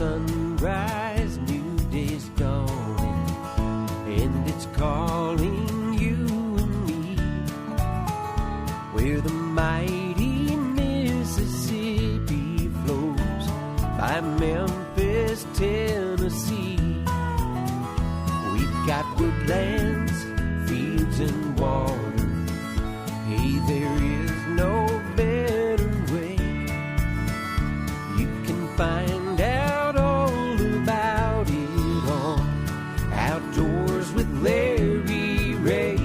sunrise, new day's dawning, and it's calling you and me, where the mighty Mississippi flows by Memphis, Tennessee. We've got woodlands, fields, and water. Hey, there is no better way. You can find out all about it on Outdoors with Larry Ray.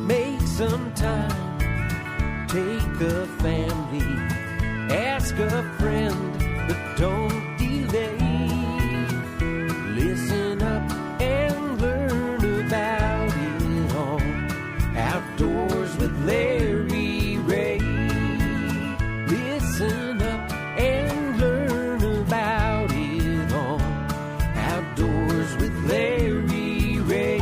Make some time, take a family, ask a friend, but don't delay. Listen up and learn about it on Outdoors with Larry Ray. Listen up and learn about it on Outdoors with Larry Ray.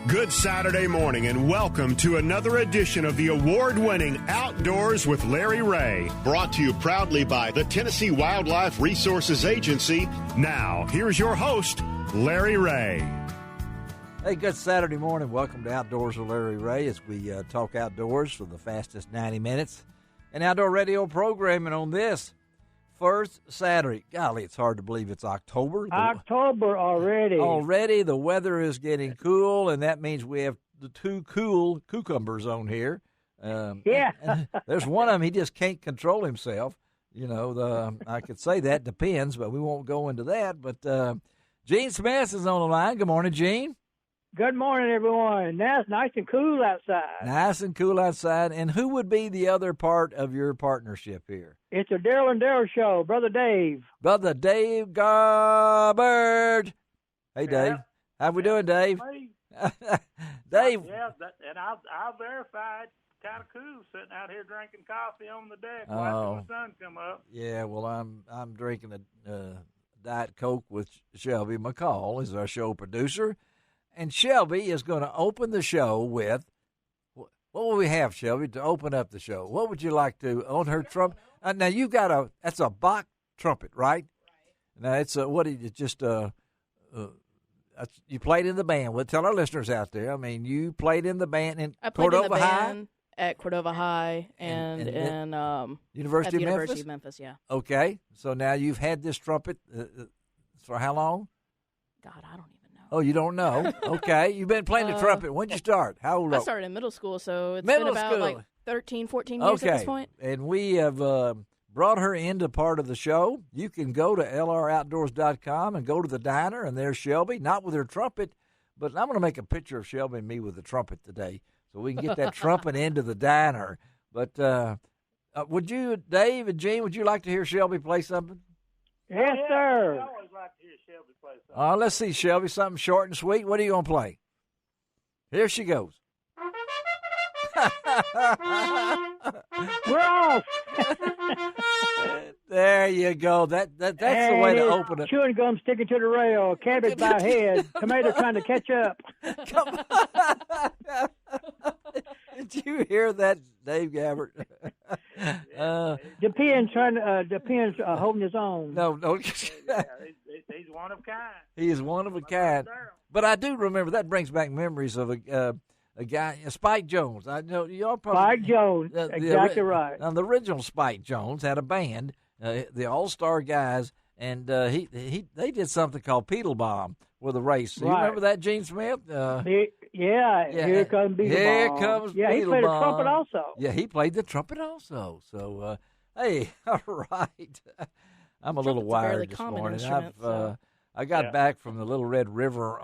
Good Saturday morning and welcome to another edition of the award-winning Outdoors with Larry Ray. Brought to you proudly by the Tennessee Wildlife Resources Agency. Now, here's your host, Larry Ray. Hey, good Saturday morning. Welcome to Outdoors with Larry Ray as we talk outdoors for the fastest 90 minutes. And outdoor radio programming on this first Saturday. Golly, it's hard to believe it's October. October already. Already, the weather is getting cool, and that means we have the two cool cucumbers on here. Yeah. And there's one of them, he just can't control himself. You know, I could say that depends, but we won't go into that. But Gene Smith is on the line. Good morning, Gene. Good morning, everyone. Now it's nice and cool outside. Nice and cool outside. And who would be the other part of your partnership here? It's a Daryl and Daryl show. Brother Dave. Brother Dave Garbert. Hey, Dave. How we doing, Dave? Dave. Yeah, and I'll verify it's kind of cool sitting out here drinking coffee on the deck watching the sun come up. Yeah, well, I'm drinking a Diet Coke with Shelby McCall as our show producer. And Shelby is going to open the show with, what will we have, Shelby, to open up the show? What would you like to, on her trumpet? Now, you've got that's a Bach trumpet, right? Now, it's you played in the band. Well, tell our listeners out there, I mean, you played in the band in Cordova High? At Cordova High and in University of Memphis, yeah. Okay, so now you've had this trumpet for how long? God, I don't even know. Oh, you don't know? Okay. You've been playing the trumpet. When did you start? How old? I started in middle school, so it's been about like 13, 14 years at this point. And we have brought her into part of the show. You can go to lroutdoors.com and go to the diner, and there's Shelby, not with her trumpet, but I'm going to make a picture of Shelby and me with the trumpet today so we can get that trumpet into the diner. But would you, Dave and Gene, would you like to hear Shelby play something? Yes, sir. I always like to hear Shelby play something. Let's see, Shelby, something short and sweet. What are you going to play? Here she goes. We're off. There you go. That's the way to open it. Chewing gum sticking to the rail, cabbage by head, tomato trying to catch up. Come on. Did you hear that, Dave Gabbert? Depends holding his own. No. He's one of a kind. He is one of a kind. But I do remember, that brings back memories of a guy, Spike Jones. I know y'all probably. Spike Jones, exactly right. Now, the original Spike Jones had a band, the All-Star Guys, and they did something called Pedal Bomb with a race. Do you remember that, Gene Smith? Yeah, here comes Beetle Here Bomb. comes Yeah, he Beetle played Bomb. the trumpet also. Yeah, he played the trumpet also. So, hey, all right. I'm a little wired this morning. I got back from the Little Red River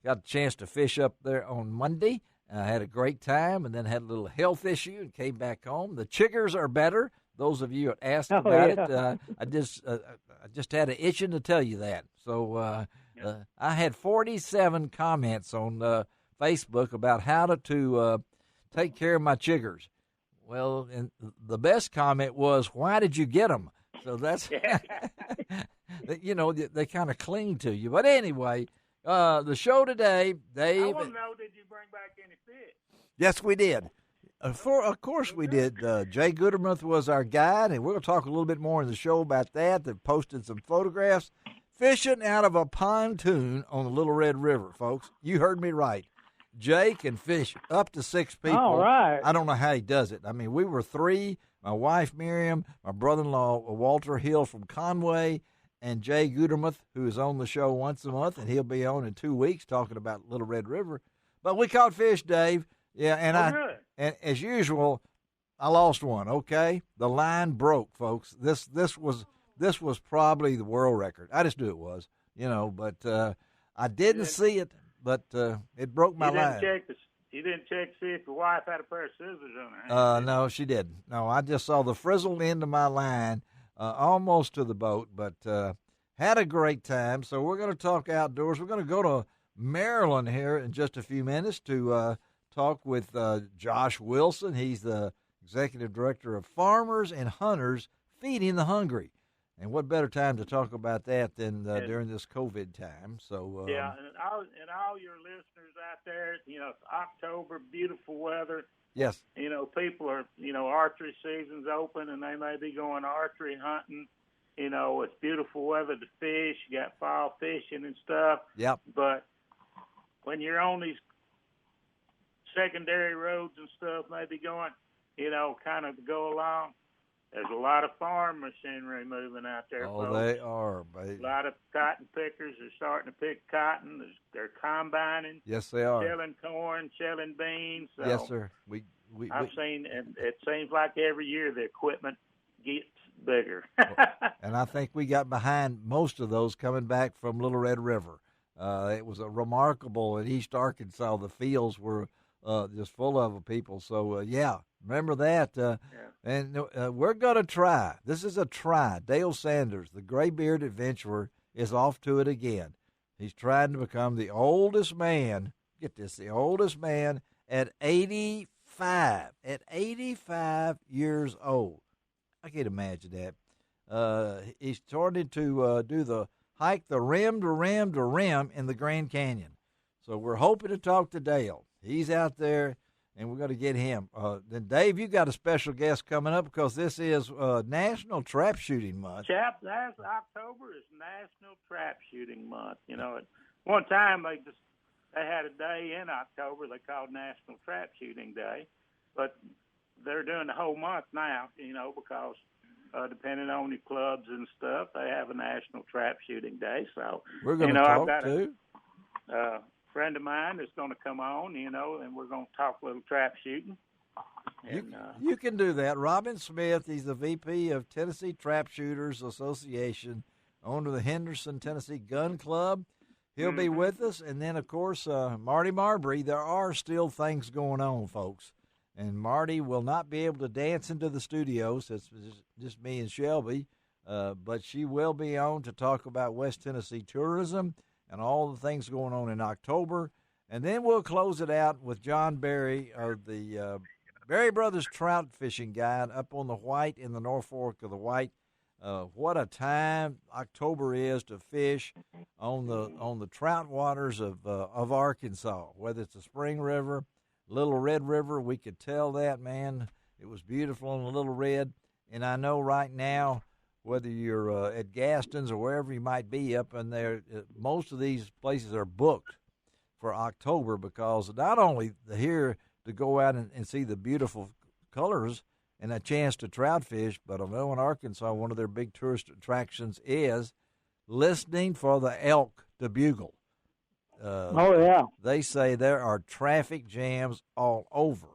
got a chance to fish up there on Monday. I had a great time and then had a little health issue and came back home. The chiggers are better. Those of you that asked about it, I just had an itching to tell you that. So I had 47 comments on Facebook about how to take care of my chiggers. Well, and the best comment was, "Why did you get them?" So that's, you know, they kind of cling to you. But anyway, the show today, Dave. I want to know, did you bring back any fish? Yes, we did. Of course we did. Jay Goodermuth was our guide, and we're going to talk a little bit more in the show about that. They've posted some photographs. Fishing out of a pontoon on the Little Red River, folks. You heard me right. Jay can fish up to 6 people. All right. I don't know how he does it. I mean, we were 3, my wife Miriam, my brother-in-law Walter Hill from Conway, and Jay Goodermuth, who is on the show once a month, and he'll be on in 2 weeks talking about Little Red River. But we caught fish, Dave. Yeah, and as usual, I lost one, okay? The line broke, folks. This was probably the world record. I just knew it was, but I didn't see it, but it broke my line. You didn't check to see if your wife had a pair of scissors on her hand? No, she didn't. No, I just saw the frizzled end of my line almost to the boat, but had a great time. So we're going to talk outdoors. We're going to go to Maryland here in just a few minutes to talk with Josh Wilson. He's the executive director of Farmers and Hunters Feeding the Hungry. And what better time to talk about that than during this COVID time? So yeah, and all your listeners out there, it's October, beautiful weather. Yes. People are, archery season's open, and they may be going archery hunting. It's beautiful weather to fish. You got fall fishing and stuff. Yep. But when you're on these secondary roads and stuff, maybe going, kind of to go along, there's a lot of farm machinery moving out there. Oh, folks. They are, baby. A lot of cotton pickers are starting to pick cotton. They're combining. Yes, they are. Shelling corn, shelling beans. So yes, sir. I've seen, and it seems like every year the equipment gets bigger. And I think we got behind most of those coming back from Little Red River. It was a remarkable in East Arkansas. The fields were just full of people. So, remember that. And we're going to try. This is a try. Dale Sanders, the gray-bearded adventurer, is off to it again. He's trying to become the oldest man, get this, the oldest man at 85. At 85 years old. I can't imagine that. He's starting to do the hike the rim to rim to rim in the Grand Canyon. So we're hoping to talk to Dale. He's out there, and we're going to get him. Then, Dave, you got a special guest coming up because this is National Trap Shooting Month. October is National Trap Shooting Month. At one time they had a day in October they called National Trap Shooting Day, but they're doing the whole month now, because depending on your clubs and stuff, they have a National Trap Shooting Day. So we're going to talk too. Friend of mine is going to come on, and we're going to talk a little trap shooting. And, you can do that. Robin Smith, he's the VP of Tennessee Trap Shooters Association, owner of the Henderson, Tennessee Gun Club. He'll be with us. And then, of course, Marty Marbury. There are still things going on, folks. And Marty will not be able to dance into the studio, so it's just me and Shelby. But she will be on to talk about West Tennessee tourism and all the things going on in October. And then we'll close it out with John Berry of the Berry Brothers Trout Fishing Guide up on the White in the North Fork of the White. What a time October is to fish on the trout waters of Arkansas, whether it's the Spring River, Little Red River. We could tell that, man. It was beautiful on the Little Red. And I know right now, whether you're at Gaston's or wherever you might be up in there, most of these places are booked for October because not only here to go out and see the beautiful colors and a chance to trout fish, but I know in Arkansas one of their big tourist attractions is listening for the elk to bugle. They say there are traffic jams all over.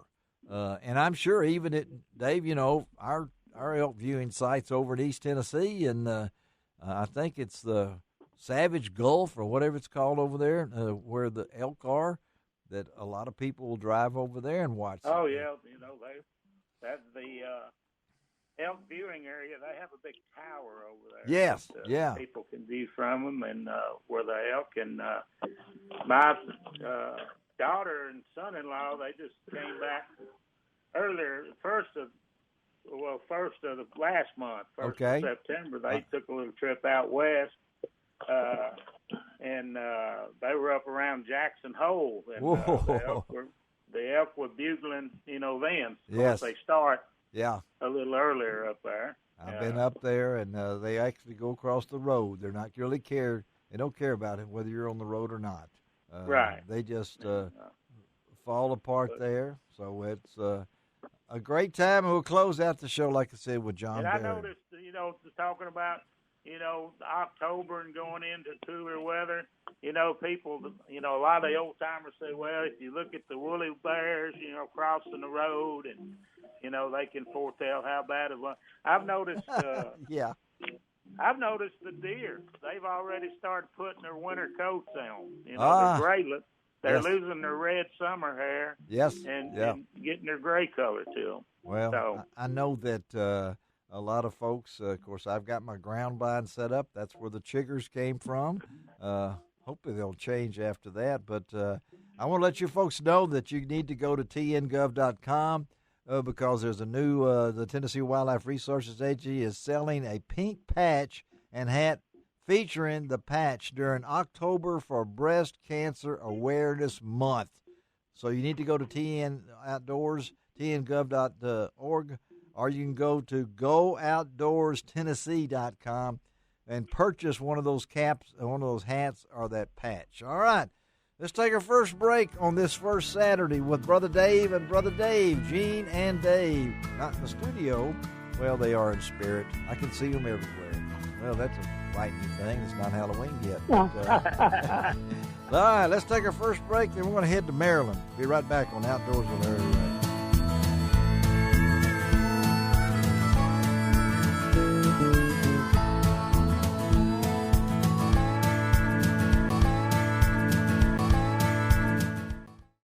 And I'm sure even at, Dave, our elk viewing sites over in East Tennessee, and I think it's the Savage Gulf or whatever it's called over there, where the elk are, that a lot of people will drive over there and watch. Oh, yeah, that's the elk viewing area. They have a big tower over there. Yes, that, people can view from them, and where the elk. And my daughter and son-in-law, they just came back earlier, first of the last month, of September. They took a little trip out west, and they were up around Jackson Hole, and the elk were bugling, then. Yes. They start a little earlier up there. I've been up there, and they actually go across the road. They're not really They don't care about it, whether you're on the road or not. Right. They just fall apart there. So it's a great time. And we'll close out the show, like I said, with John Barry. And I noticed, talking about, October and going into cooler weather, people, a lot of the old timers say, well, if you look at the woolly bears, crossing the road and, they can foretell how bad it was. I've noticed, I've noticed the deer. They've already started putting their winter coats on. They're graylet. They're losing their red summer hair. Yes. And getting their gray color to them. Well, I know that a lot of folks, of course, I've got my ground blind set up. That's where the chiggers came from. Hopefully they'll change after that. But I want to let you folks know that you need to go to tngov.com because there's a new, the Tennessee Wildlife Resources Agency is selling a pink patch and hat featuring the patch during October for Breast Cancer Awareness Month. So you need to go to tngov.org, or you can go to gooutdoorstennessee.com and purchase one of those caps, one of those hats, or that patch. All right, let's take our first break on this first Saturday with Brother Dave and Brother Dave, Gene and Dave. Not in the studio. Well, they are in spirit. I can see them everywhere. Well, that's a frightening thing. It's not Halloween yet. But, all right, let's take our first break, then we're going to head to Maryland. Be right back on Outdoors with Larry Ray.